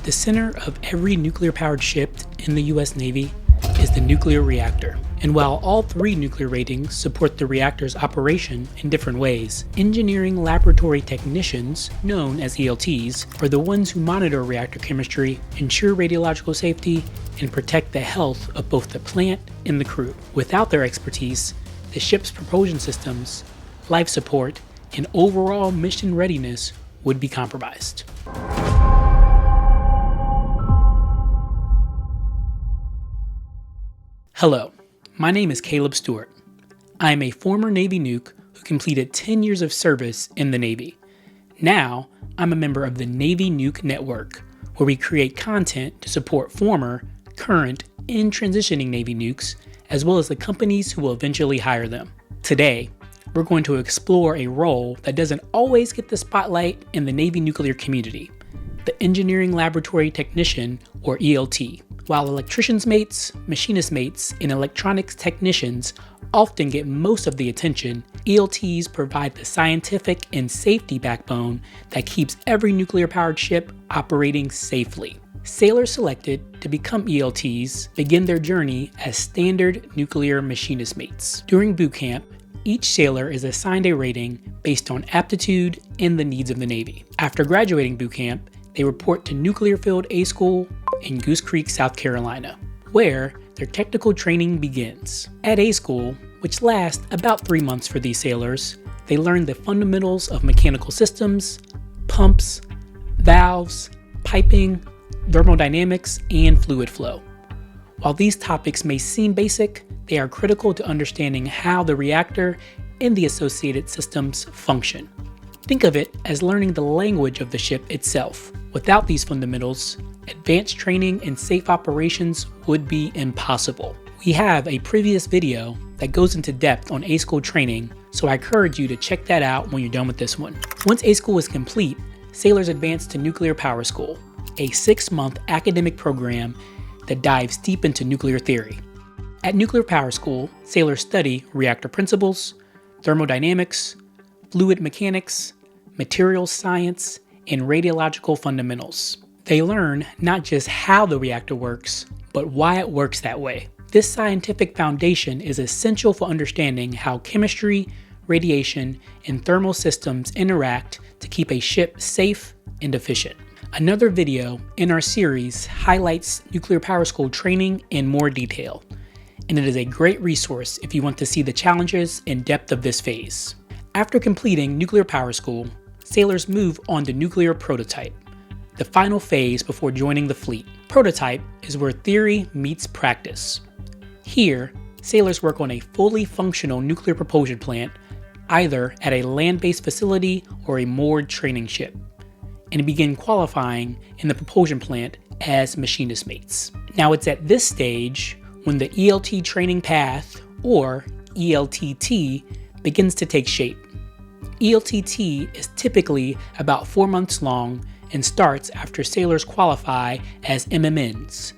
The center of every nuclear-powered ship in the U.S. Navy is the nuclear reactor. And while all three nuclear ratings support the reactor's operation in different ways, engineering laboratory technicians, known as ELTs, are the ones who monitor reactor chemistry, ensure radiological safety, and protect the health of both the plant and the crew. Without their expertise, the ship's propulsion systems, life support, and overall mission readiness would be compromised. Hello, my name is Caleb Stewart. I am a former Navy Nuke who completed 10 years of service in the Navy. Now, I'm a member of the Navy Nuke Network, where we create content to support former, current, and transitioning Navy nukes, as well as the companies who will eventually hire them. Today, we're going to explore a role that doesn't always get the spotlight in the Navy nuclear community, the Engineering Laboratory Technician, or ELT. While electricians mates, machinist mates, and electronics technicians often get most of the attention, ELTs provide the scientific and safety backbone that keeps every nuclear-powered ship operating safely. Sailors selected to become ELTs begin their journey as standard nuclear machinist mates. During boot camp, each sailor is assigned a rating based on aptitude and the needs of the Navy. After graduating boot camp, they report to Nuclear Field A School in Goose Creek, South Carolina, where their technical training begins. At A School, which lasts about 3 months for these sailors, they learn the fundamentals of mechanical systems, pumps, valves, piping, thermodynamics, and fluid flow. While these topics may seem basic, they are critical to understanding how the reactor and the associated systems function. Think of it as learning the language of the ship itself. Without these fundamentals, advanced training and safe operations would be impossible. We have a previous video that goes into depth on A-School training, so I encourage you to check that out when you're done with this one. Once A-School is complete, sailors advance to Nuclear Power School, a 6-month academic program that dives deep into nuclear theory. At Nuclear Power School, sailors study reactor principles, thermodynamics, fluid mechanics, materials science, and radiological fundamentals. They learn not just how the reactor works, but why it works that way. This scientific foundation is essential for understanding how chemistry, radiation, and thermal systems interact to keep a ship safe and efficient. Another video in our series highlights Nuclear Power School training in more detail, and it is a great resource if you want to see the challenges and depth of this phase. After completing Nuclear Power School, sailors move on to nuclear prototype, the final phase before joining the fleet. Prototype is where theory meets practice. Here, sailors work on a fully functional nuclear propulsion plant, either at a land-based facility or a moored training ship, and begin qualifying in the propulsion plant as machinist mates. Now it's at this stage when the ELT training path, or ELTT, begins to take shape. ELTT is typically about 4 months long and starts after sailors qualify as MMNs.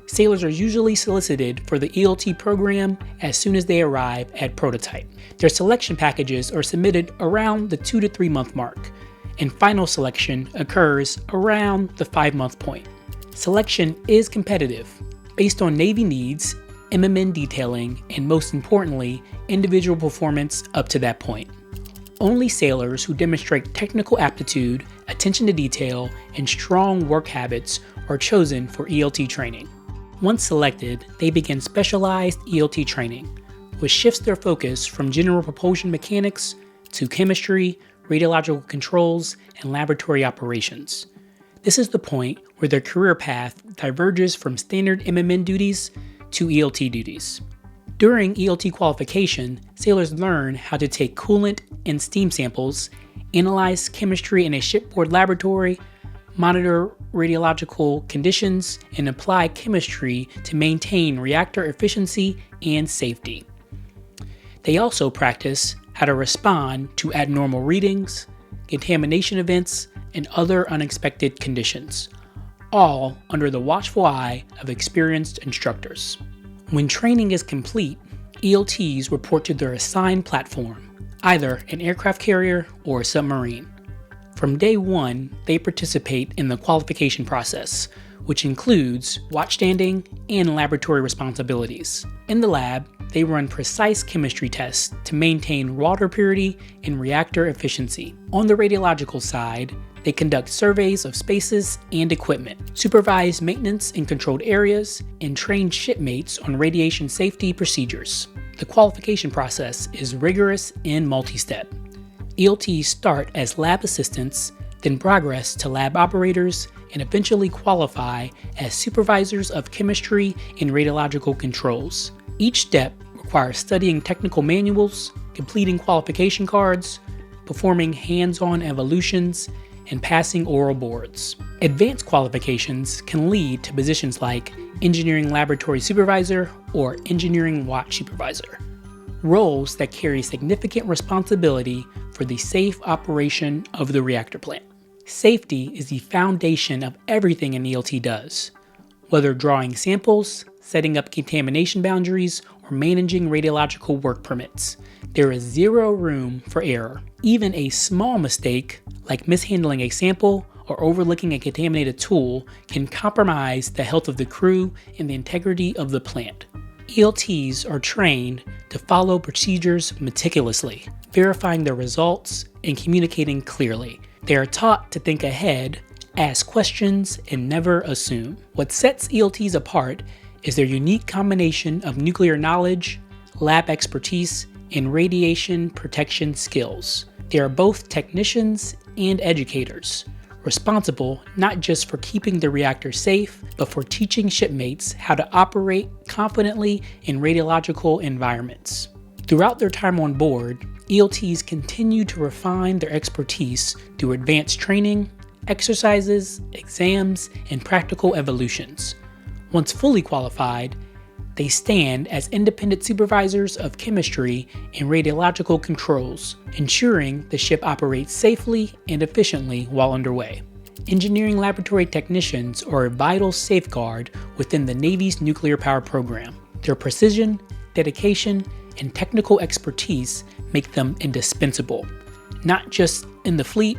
Sailors are usually solicited for the ELT program as soon as they arrive at prototype. Their selection packages are submitted around the 2 to 3 month mark, and final selection occurs around the 5-month point. Selection is competitive, based on Navy needs, MMN detailing, and most importantly, individual performance up to that point. Only sailors who demonstrate technical aptitude, attention to detail, and strong work habits are chosen for ELT training. Once selected, they begin specialized ELT training, which shifts their focus from general propulsion mechanics to chemistry, radiological controls, and laboratory operations. This is the point where their career path diverges from standard MMN duties to ELT duties. During ELT qualification, sailors learn how to take coolant and steam samples, analyze chemistry in a shipboard laboratory, monitor radiological conditions, and apply chemistry to maintain reactor efficiency and safety. They also practice how to respond to abnormal readings, contamination events, and other unexpected conditions, all under the watchful eye of experienced instructors. When training is complete, ELTs report to their assigned platform, either an aircraft carrier or a submarine. From day one, they participate in the qualification process, which includes watchstanding and laboratory responsibilities. In the lab, they run precise chemistry tests to maintain water purity and reactor efficiency. On the radiological side, they conduct surveys of spaces and equipment, supervise maintenance in controlled areas, and train shipmates on radiation safety procedures. The qualification process is rigorous and multi-step. ELTs start as lab assistants, then progress to lab operators, and eventually qualify as supervisors of chemistry and radiological controls. Each step requires studying technical manuals, completing qualification cards, performing hands-on evolutions, and passing oral boards. Advanced qualifications can lead to positions like engineering laboratory supervisor or engineering watch supervisor, roles that carry significant responsibility for the safe operation of the reactor plant. Safety is the foundation of everything an ELT does. Whether drawing samples, setting up contamination boundaries, or managing radiological work permits, there is zero room for error. Even a small mistake, like mishandling a sample or overlooking a contaminated tool, can compromise the health of the crew and the integrity of the plant. ELTs are trained to follow procedures meticulously, verifying their results and communicating clearly. They are taught to think ahead, ask questions, and never assume. What sets ELTs apart is their unique combination of nuclear knowledge, lab expertise, and radiation protection skills. They are both technicians and educators, responsible not just for keeping the reactor safe, but for teaching shipmates how to operate confidently in radiological environments. Throughout their time on board, ELTs continue to refine their expertise through advanced training, exercises, exams, and practical evolutions. Once fully qualified, they stand as independent supervisors of chemistry and radiological controls, ensuring the ship operates safely and efficiently while underway. Engineering laboratory technicians are a vital safeguard within the Navy's nuclear power program. Their precision, dedication, and technical expertise make them indispensable, not just in the fleet,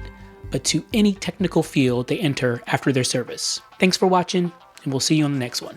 but to any technical field they enter after their service. Thanks for watching, and we'll see you on the next one.